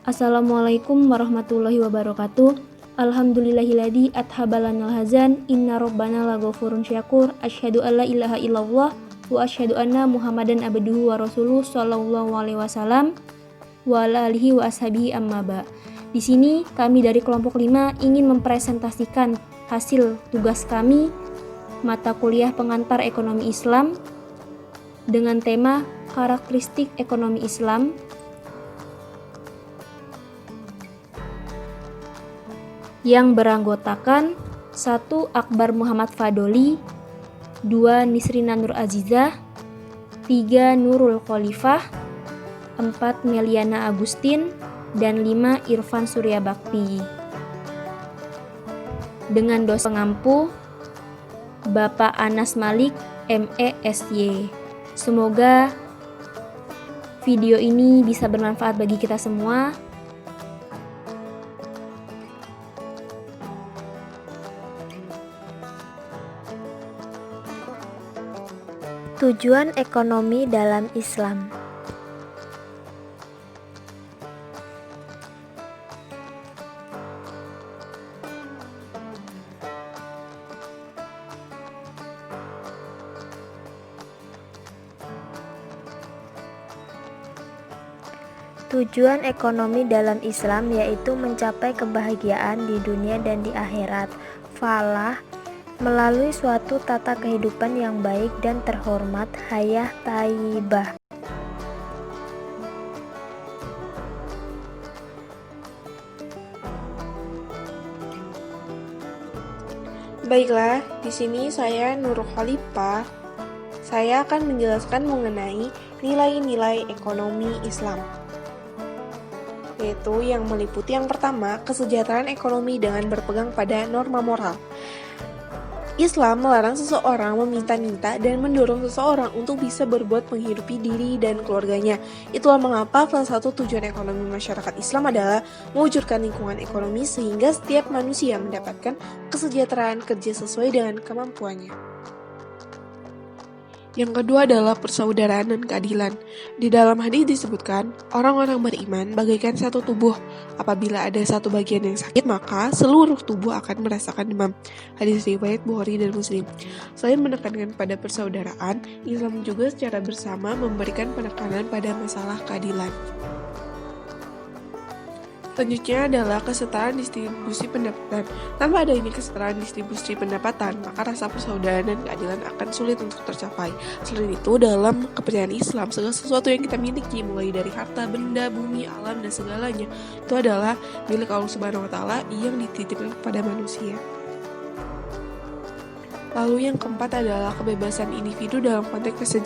Assalamualaikum warahmatullahi wabarakatuh. Alhamdulillahilladzi athabalanal hazan. Inna rabbana laghafurun syakur. Asyhadu alla ilaha illallah wa asyhadu anna Muhammadan abduhu wa rasuluh sallallahu alaihi wasallam wa ala alihi wa ashabihi amma ba. Di sini kami dari kelompok 5 ingin mempresentasikan hasil tugas kami mata kuliah pengantar ekonomi Islam dengan tema karakteristik ekonomi Islam. Yang beranggotakan 1. Akbar Muhammad Fadoli, 2. Nisrina Nur Azizah, 3. Nurul Khalifah, 4. Meliana Agustin, dan 5. Irfan Surya Bakti. Dengan dosen pengampu Bapak Anas Malik, MESY. Semoga video ini bisa bermanfaat bagi kita semua. Tujuan ekonomi dalam Islam. Tujuan ekonomi dalam Islam yaitu mencapai kebahagiaan di dunia dan di akhirat. Falah melalui suatu tata kehidupan yang baik dan terhormat, hayah thayyibah. Baiklah, di sini saya Nurul Khalifah. Saya akan menjelaskan mengenai nilai-nilai ekonomi Islam, yaitu yang meliputi yang pertama, kesejahteraan ekonomi dengan berpegang pada norma moral. Islam melarang seseorang meminta-minta dan mendorong seseorang untuk bisa berbuat menghidupi diri dan keluarganya. Itulah mengapa salah satu tujuan ekonomi masyarakat Islam adalah mewujudkan lingkungan ekonomi sehingga setiap manusia mendapatkan kesejahteraan kerja sesuai dengan kemampuannya. Yang kedua adalah persaudaraan dan keadilan. Di dalam hadis disebutkan, orang-orang beriman bagaikan satu tubuh. Apabila ada satu bagian yang sakit, maka seluruh tubuh akan merasakan demam. Hadis riwayat Bukhari dan Muslim. Selain menekankan pada persaudaraan, Islam juga secara bersama memberikan penekanan pada masalah keadilan. Selanjutnya adalah kesetaraan distribusi pendapatan. Tanpa adanya kesetaraan distribusi pendapatan, maka rasa persaudaraan dan keadilan akan sulit untuk tercapai. Selain itu, dalam kepercayaan Islam, segala sesuatu yang kita miliki, mulai dari harta, benda, bumi, alam, dan segalanya, itu adalah milik Allah Subhanahu wa Ta'ala yang dititipkan kepada manusia. Lalu yang keempat adalah kebebasan individu dalam konteks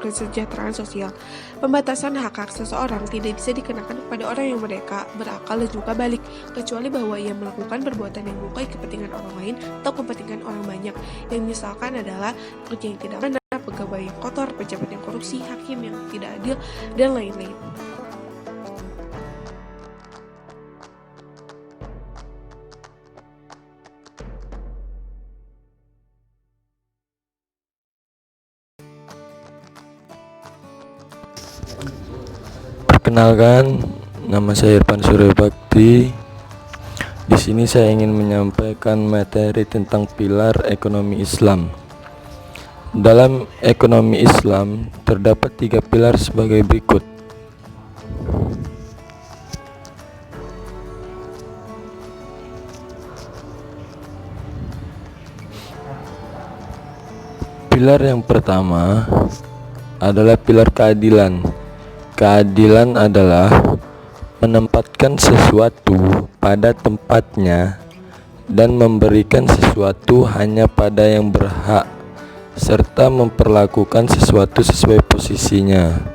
kesejahteraan sosial. Pembatasan hak-hak seseorang tidak bisa dikenakan kepada orang yang mereka berakal dan juga balik, kecuali bahwa ia melakukan perbuatan yang melukai kepentingan orang lain atau kepentingan orang banyak. Yang misalkan adalah kerja yang tidak benar, pegawai yang kotor, pejabat yang korupsi, hakim yang tidak adil, dan lain-lain. Perkenalkan, nama saya Irfan Surya Bakti. Di sini saya ingin menyampaikan materi tentang pilar ekonomi Islam. Dalam ekonomi Islam terdapat 3 pilar sebagai berikut. Pilar yang pertama adalah pilar keadilan. Keadilan adalah menempatkan sesuatu pada tempatnya dan memberikan sesuatu hanya pada yang berhak, serta memperlakukan sesuatu sesuai posisinya.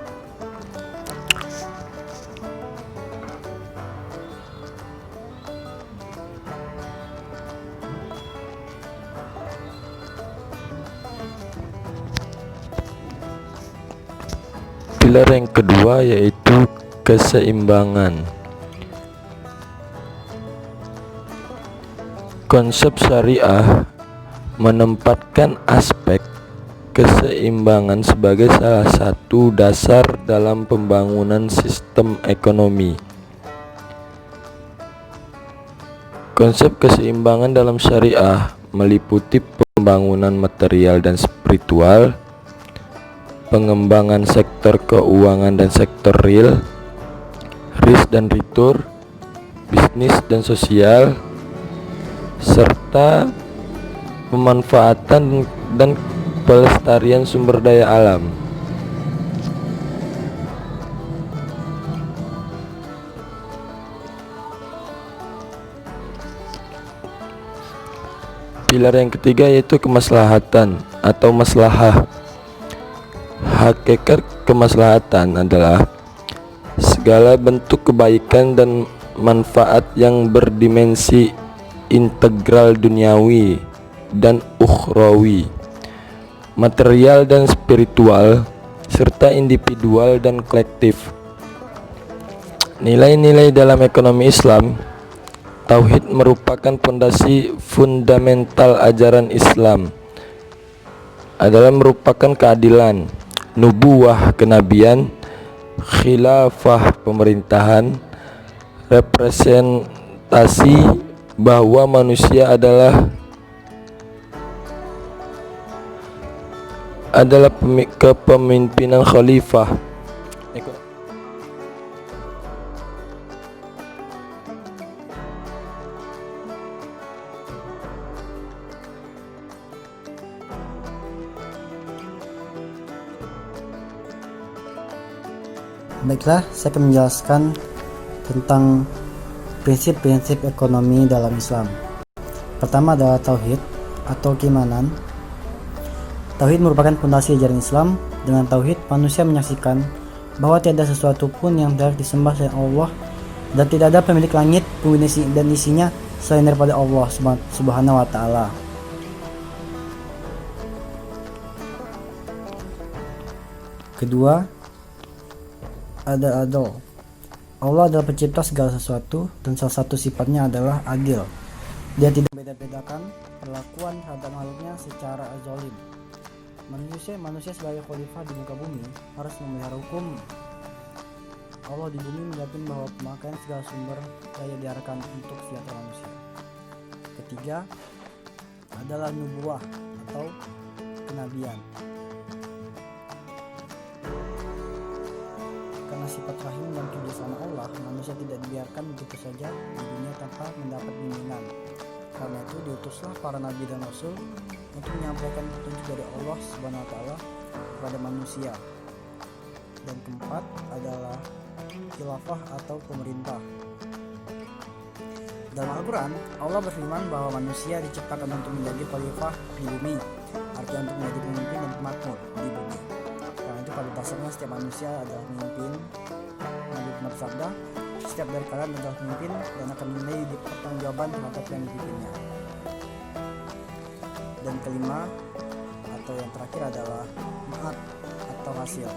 Pilar yang kedua yaitu keseimbangan. Konsep syariah menempatkan aspek keseimbangan sebagai salah satu dasar dalam pembangunan sistem ekonomi. Konsep keseimbangan dalam syariah meliputi pembangunan material dan spiritual, pengembangan sektor keuangan dan sektor real, risk dan return, bisnis dan sosial, serta pemanfaatan dan pelestarian sumber daya alam. Pilar yang ketiga yaitu kemaslahatan atau maslahah. Hakikat kemaslahatan adalah segala bentuk kebaikan dan manfaat yang berdimensi integral duniawi dan ukhrawi, material dan spiritual, serta individual dan kolektif. Nilai-nilai dalam ekonomi Islam. Tauhid merupakan fondasi fundamental ajaran Islam, adalah merupakan keadilan, nubuwah kenabian, khilafah pemerintahan, representasi bahwa manusia adalah kepemimpinan khalifah. Baiklah, saya akan menjelaskan tentang prinsip-prinsip ekonomi dalam Islam. Pertama adalah tauhid atau keimanan. Tauhid merupakan fondasi ajaran Islam. Dengan tauhid, manusia menyaksikan bahwa tiada sesuatu pun yang berhak disembah selain Allah dan tidak ada pemilik langit, bumi dan isinya selain daripada Allah Subhanahu wa taala. Kedua, ada adil. Allah adalah pencipta segala sesuatu dan salah satu sifatnya adalah adil. Dia tidak beda-bedakan perlakuan terhadap makhluknya secara zalim. Manusia sebagai khalifah di muka bumi harus memelihara hukum Allah di bumi, menjamin bahwa pemakaian segala sumber daya diarahkan untuk kesejahteraan manusia. Ketiga adalah nubuwah atau kenabian. Karena sifat rahim dan kebiasaan Allah, manusia tidak dibiarkan begitu saja di dunia tanpa mendapat bimbingan. Karena itu diutuslah para nabi dan rasul untuk menyampaikan petunjuk dari Allah Subhanahu wa taala kepada manusia. Dan keempat adalah khilafah atau pemerintah. Dalam Al-Quran, Allah berfirman bahwa manusia diciptakan untuk menjadi khalifah di bumi, artinya untuk menjadi pemimpin dan pemakmur di bumi. Karena itu pada dasarnya setiap manusia adalah pemimpin. Nabi pernah bersabda, setiap dari kalian adalah pemimpin dan akan dimintai pertanggungjawaban terhadap yang dipimpinnya. Dan kelima atau yang terakhir adalah ma'ad atau hasil.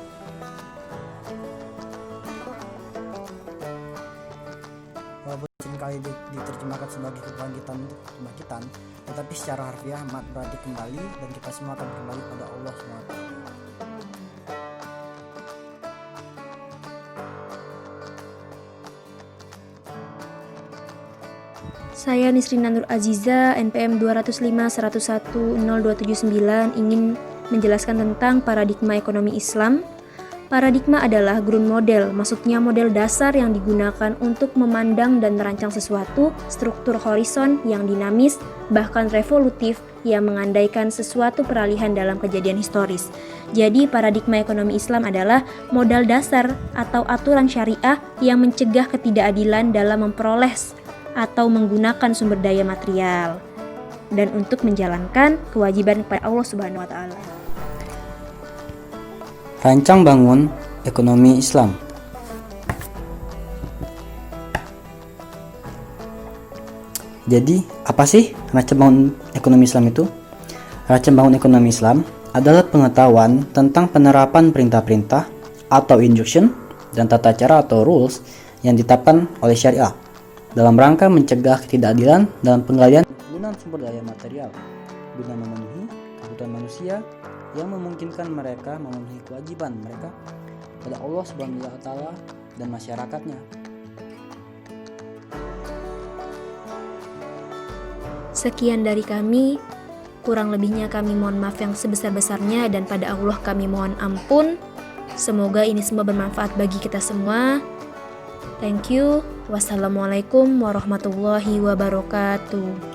Walaupun seringkali diterjemahkan sebagai kebangkitan, tetapi secara harfiah ma'ad berarti kembali, dan kita semua akan kembali pada Allah SWT. Saya Nisrina Nur Aziza, NPM 205-101-0279, ingin menjelaskan tentang paradigma ekonomi Islam. Paradigma adalah ground model, maksudnya model dasar yang digunakan untuk memandang dan merancang sesuatu, struktur horizon yang dinamis, bahkan revolutif, yang mengandaikan sesuatu peralihan dalam kejadian historis. Jadi, paradigma ekonomi Islam adalah modal dasar atau aturan syariah yang mencegah ketidakadilan dalam memperoleh atau menggunakan sumber daya material dan untuk menjalankan kewajiban kepada Allah Subhanahu wa taala. Rancang bangun ekonomi Islam. Jadi, apa sih rancang bangun ekonomi Islam itu? Rancang bangun ekonomi Islam adalah pengetahuan tentang penerapan perintah-perintah atau injunction dan tata cara atau rules yang ditetapkan oleh syariah dalam rangka mencegah ketidakadilan dalam penggalian penggunaan sumber daya material guna memenuhi kebutuhan manusia yang memungkinkan mereka memenuhi kewajiban mereka pada Allah Subhanahu wa taala dan masyarakatnya. Sekian dari kami. Kurang lebihnya kami mohon maaf yang sebesar-besarnya dan pada Allah kami mohon ampun. Semoga ini semua bermanfaat bagi kita semua. Thank you. Wassalamualaikum warahmatullahi wabarakatuh.